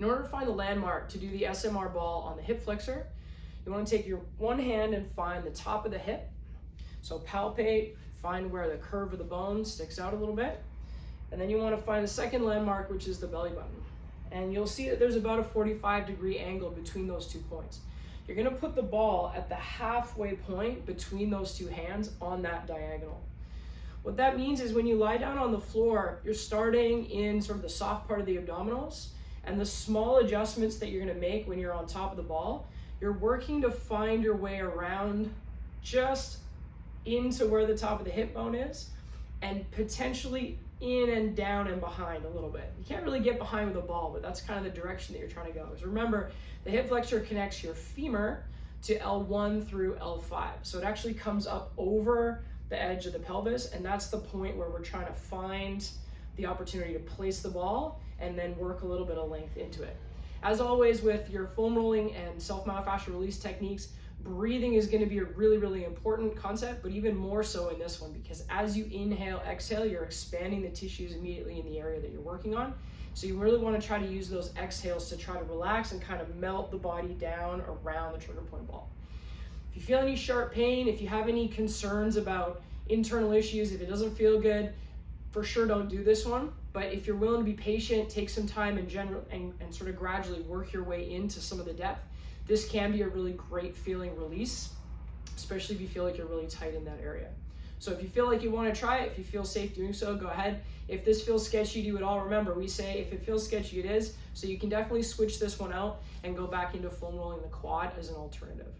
In order to find the landmark to do the SMR ball on the hip flexor, you want to take your one hand and find the top of the hip. So palpate, find where the curve of the bone sticks out a little bit. And then you want to find the second landmark, which is the belly button. And you'll see that there's about a 45-degree angle between those 2 points. You're going to put the ball at the halfway point between those 2 hands on that diagonal. What that means is when you lie down on the floor, you're starting in sort of the soft part of the abdominals, and the small adjustments that you're going to make when you're on top of the ball, you're working to find your way around just into where the top of the hip bone is, and potentially in and down and behind a little bit. You can't really get behind with a ball, but that's kind of the direction that you're trying to go. So remember, the hip flexor connects your femur to L1 through L5. So it actually comes up over the edge of the pelvis, and that's the point where we're trying to find the opportunity to place the ball and then work a little bit of length into it. As always with your foam rolling and self-myofascial release techniques, breathing is going to be a really, really important concept, but even more so in this one, because as you inhale, exhale, you're expanding the tissues immediately in the area that you're working on. So you really want to try to use those exhales to try to relax and kind of melt the body down around the trigger point ball. If you feel any sharp pain, if you have any concerns about internal issues, if it doesn't feel good, for sure don't do this one. But if you're willing to be patient, take some time in general and sort of gradually work your way into some of the depth, this can be a really great feeling release, especially if you feel like you're really tight in that area. So if you feel like you want to try it, if you feel safe doing so, go ahead. If this feels sketchy to you at all, remember, we say if it feels sketchy, it is. So you can definitely switch this one out and go back into foam rolling the quad as an alternative.